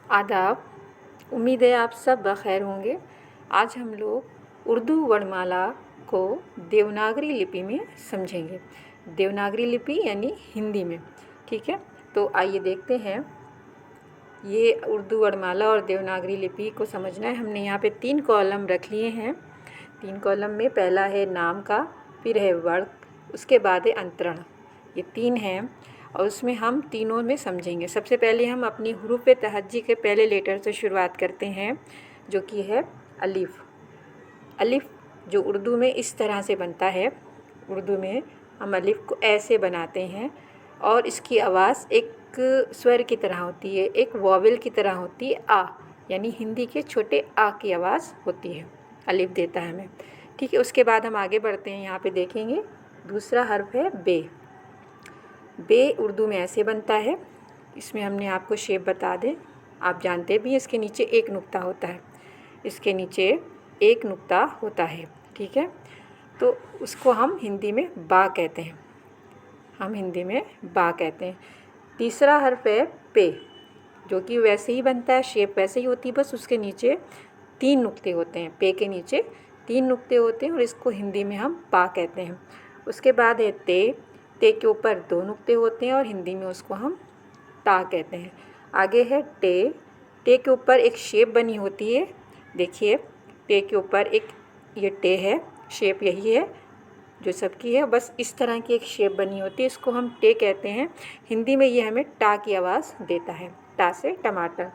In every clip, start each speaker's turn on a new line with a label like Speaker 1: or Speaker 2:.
Speaker 1: आदाब। उम्मीद है आप सब बखैर होंगे। आज हम लोग उर्दू वर्णमाला को देवनागरी लिपि में समझेंगे। देवनागरी लिपि यानी हिंदी में, ठीक है। तो आइए देखते हैं। ये उर्दू वर्णमाला और देवनागरी लिपि को समझना है। हमने यहाँ पे 3 कॉलम रख लिए हैं। 3 कॉलम में पहला है नाम का, फिर है वर्ण, उसके बाद है अंतरण। ये 3 हैं और उसमें हम तीनों में समझेंगे। सबसे पहले हम अपनी हुरूफ़ तहज्जी के पहले लेटर से शुरुआत करते हैं, जो कि है अलिफ़। अलिफ़ जो उर्दू में इस तरह से बनता है। उर्दू में हम अलिफ़ को ऐसे बनाते हैं और इसकी आवाज़ एक स्वर की तरह होती है, एक वॉवेल की तरह होती है। आ यानी हिंदी के छोटे आ की आवाज़ होती है। अलिफ़ देता है हमें, ठीक है। उसके बाद हम आगे बढ़ते हैं। यहाँ पे देखेंगे दूसरा हर्फ है बे। बे उर्दू में ऐसे बनता है। इसमें हमने आपको शेप बता दें, आप जानते भी हैं। इसके नीचे एक नुक्ता होता है, इसके नीचे एक नुक्ता होता है, ठीक है। तो उसको हम हिंदी में बा कहते हैं। हम हिंदी में बा कहते हैं। तीसरा हर्फ है पे, जो कि वैसे ही बनता है, शेप वैसे ही होती है, बस उसके नीचे 3 नुक्ते होते हैं। पे के नीचे 3 नुक्ते होते हैं और इसको हिंदी में हम पा कहते हैं। उसके बाद है ते। ते के ऊपर 2 नुक्ते होते हैं और हिंदी में उसको हम ता कहते हैं। आगे है टे। टे के ऊपर एक शेप बनी होती है। देखिए, टे के ऊपर एक ये टे है, शेप यही है जो सबकी है, बस इस तरह की एक शेप बनी होती है, इसको हम टे कहते हैं। हिंदी में ये हमें टा की आवाज़ देता है, टा से टमाटर।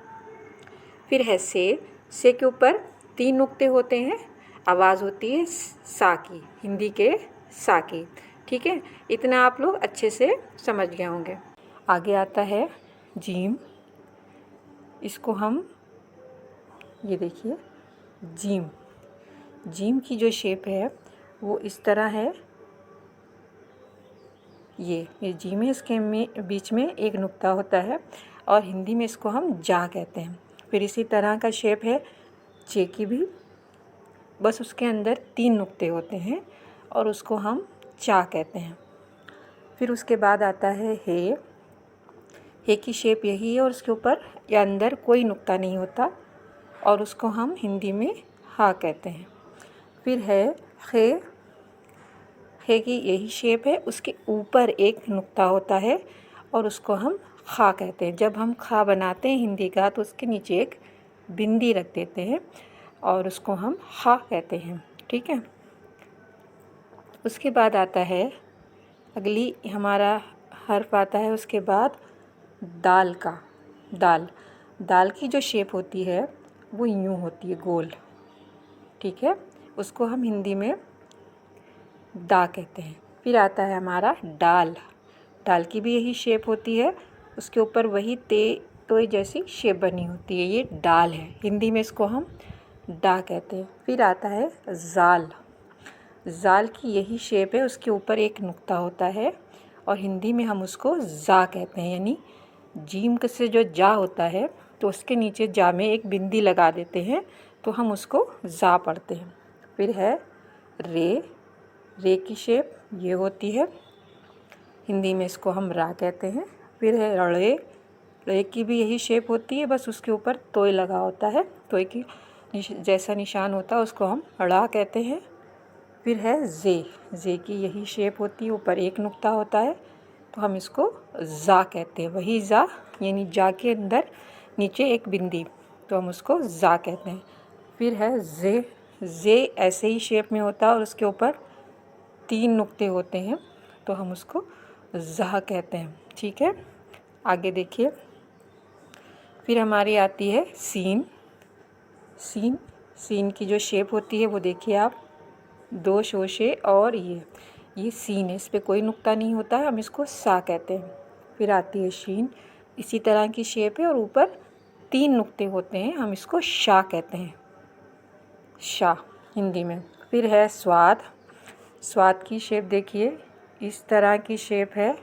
Speaker 1: फिर है से। से के ऊपर 3 नुक्ते होते हैं, आवाज़ होती है सा की, हिंदी के सा की, ठीक है। इतना आप लोग अच्छे से समझ गए होंगे। आगे आता है जीम। इसको हम, ये देखिए जीम। जीम की जो शेप है वो इस तरह है। ये जीम है, इसके में बीच में एक नुक्ता होता है और हिंदी में इसको हम जा कहते हैं। फिर इसी तरह का शेप है चे की भी, बस उसके अंदर 3 नुक्ते होते हैं और उसको हम चा कहते हैं। फिर उसके बाद आता है हे। हे की शेप यही है और उसके ऊपर या अंदर कोई नुक्ता नहीं होता और उसको हम हिंदी में हा कहते हैं। फिर है खे। खे की यही शेप है, उसके ऊपर एक नुक्ता होता है और उसको हम खा कहते हैं। जब हम खा बनाते हैं हिंदी का तो उसके नीचे एक बिंदी रख देते हैं और उसको हम हा कहते हैं, ठीक है। उसके बाद आता है अगली हमारा हर्फ आता है उसके बाद दाल का। दाल। दाल की जो शेप होती है वो यूँ होती है, गोल, ठीक है। उसको हम हिंदी में दा कहते हैं। फिर आता है हमारा डाल। डाल की भी यही शेप होती है, उसके ऊपर वही तोय जैसी शेप बनी होती है, ये डाल है। हिंदी में इसको हम डा कहते हैं। फिर आता है जाल। जाल की यही शेप है, उसके ऊपर एक नुक्ता होता है और हिंदी में हम उसको जा कहते हैं। यानी जीम से जो जा होता है तो उसके नीचे जा में एक बिंदी लगा देते हैं तो हम उसको जा पढ़ते हैं। फिर है रे। रे की शेप ये होती है, हिंदी में इसको हम रा कहते हैं। फिर है रे। रे की भी यही शेप होती है, बस उसके ऊपर तोय लगा होता है, तोय की जैसा निशान होता है, उसको हम रा कहते हैं। फिर है जे। जे की यही शेप होती है, ऊपर एक नुक्ता होता है तो हम इसको जा कहते हैं। वही जा यानी जा के अंदर नीचे एक बिंदी, तो हम उसको जा कहते हैं। फिर है जे। जे ऐसे ही शेप में होता है और उसके ऊपर 3 नुक्ते होते हैं तो हम उसको जा कहते हैं, ठीक है। आगे देखिए, फिर हमारी आती है सीन। सीन। सीन की जो शेप होती है वो देखिए आप, 2 शोशे और ये सीन है, इस पे कोई नुक्ता नहीं होता है, हम इसको सा कहते हैं। फिर आती है शीन। इसी तरह की शेप है और ऊपर 3 नुक्ते होते हैं, हम इसको शा कहते हैं, शा हिंदी में। फिर है स्वाद। स्वाद की शेप देखिए, इस तरह की शेप है,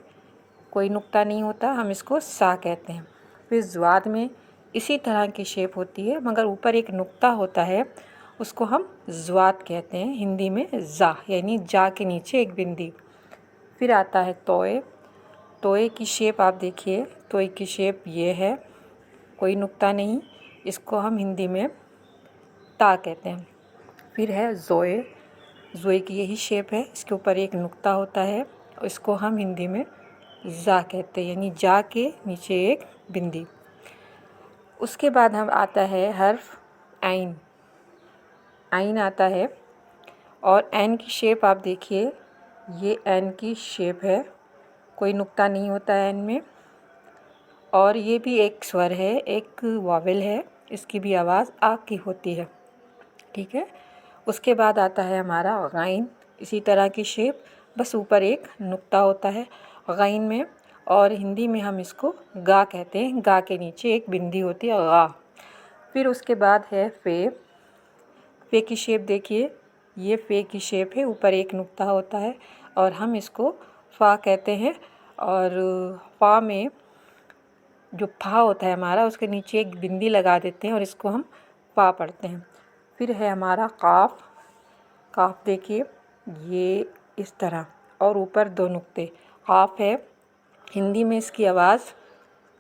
Speaker 1: कोई नुक्ता नहीं होता, हम इसको सा कहते हैं। फिर ज्वाद में इसी तरह की शेप होती है मगर ऊपर एक नुक्ता होता है, उसको हम ज्वाद कहते हैं, हिंदी में जा यानी जा के नीचे एक बिंदी। फिर आता है तोय। तोय की शेप आप देखिए, तोय की शेप ये है, कोई नुक्ता नहीं, इसको हम हिंदी में ता कहते हैं। फिर है ज़ोए, ज़ोए की यही शेप है, इसके ऊपर एक नुक्ता होता है, इसको हम हिंदी में ज़ा कहते हैं, यानी जा के नीचे एक बिंदी। उसके बाद हम आता है हर्फ ऐन, ऐन आता है और ऐन की शेप आप देखिए, ये ऐन की शेप है, कोई नुक्ता नहीं होता है ऐन में, और ये भी एक स्वर है, एक वावेल है, इसकी भी आवाज़ आ की होती है, ठीक है। उसके बाद आता है हमारा गाइन, इसी तरह की शेप, बस ऊपर एक नुक्ता होता है गाइन में, और हिंदी में हम इसको गा कहते हैं, गा के नीचे एक बिंदी होती है गा। फिर उसके बाद है फे, फे की शेप देखिए, ये फे की शेप है, ऊपर एक नुक्ता होता है और हम इसको फ़ा कहते हैं, और फ़ा में जो फा होता है हमारा, उसके नीचे एक बिंदी लगा देते हैं और इसको हम फ़ा पढ़ते हैं। फिर है हमारा काफ़, काफ़ देखिए ये इस तरह और ऊपर दो नुक्ते, काफ़ है, हिंदी में इसकी आवाज़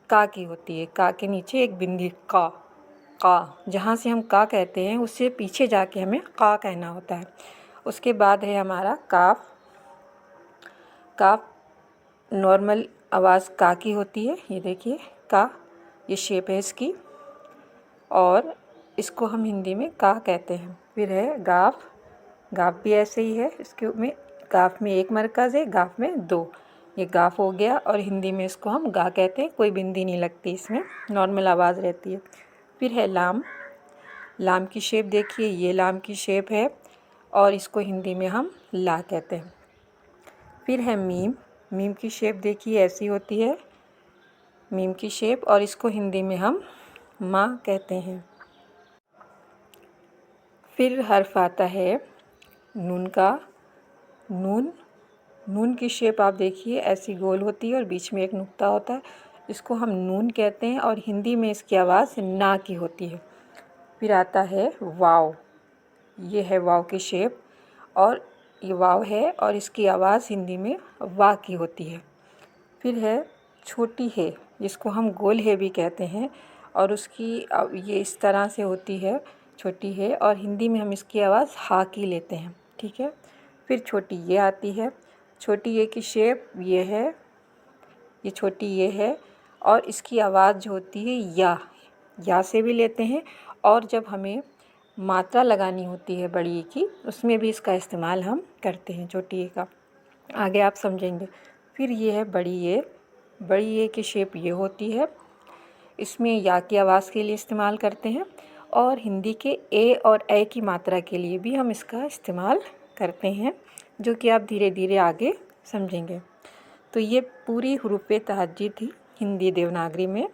Speaker 1: का की होती है, का के नीचे एक बिंदी का, जहाँ से हम का कहते हैं उससे पीछे जाके हमें का कहना होता है। उसके बाद है हमारा काफ़, काफ़ नॉर्मल आवाज़ का की होती है, ये देखिए का, ये शेप है इसकी, और इसको हम हिंदी में का कहते हैं। फिर है गाफ, गाफ भी ऐसे ही है, इसके में गाफ में एक मरकज़ है, गाफ में दो, ये गाफ हो गया, और हिंदी में इसको हम गा कहते हैं, कोई बिंदी नहीं लगती इसमें, नॉर्मल आवाज़ रहती है। फिर है लाम, लाम की शेप देखिए, ये लाम की शेप है और इसको हिंदी में हम ला कहते हैं। फिर है मीम, मीम की शेप देखिए ऐसी होती है, मीम की शेप, और इसको हिंदी में हम माँ कहते हैं। फिर हर्फ आता है नून का, नून, नून की शेप आप देखिए ऐसी गोल होती है और बीच में एक नुक्ता होता है, इसको हम नून कहते हैं और हिंदी में इसकी आवाज़ ना की होती है। फिर आता है वाव, ये है वाव की शेप, और ये वाव है और इसकी आवाज़ हिंदी में वा की होती है। फिर है छोटी है, जिसको हम गोल है भी कहते हैं, और उसकी ये इस तरह से होती है, छोटी है, और हिंदी में हम इसकी आवाज़ हा की लेते हैं, ठीक है। फिर छोटी ये आती है, छोटी ये की शेप ये है, ये छोटी ये है, और इसकी आवाज़ जो होती है या से भी लेते हैं, और जब हमें मात्रा लगानी होती है बड़ी ए की, उसमें भी इसका इस्तेमाल हम करते हैं, छोटी ए का, आगे आप समझेंगे। फिर ये है बड़ी ए, बड़ी ए की शेप ये होती है, इसमें या की आवाज़ के लिए इस्तेमाल करते हैं, और हिंदी के ए और ए की मात्रा के लिए भी हम इसका इस्तेमाल करते हैं, जो कि आप धीरे धीरे आगे समझेंगे। तो ये पूरी हुरूफ़ तहज्जुद थी हिंदी देवनागरी में।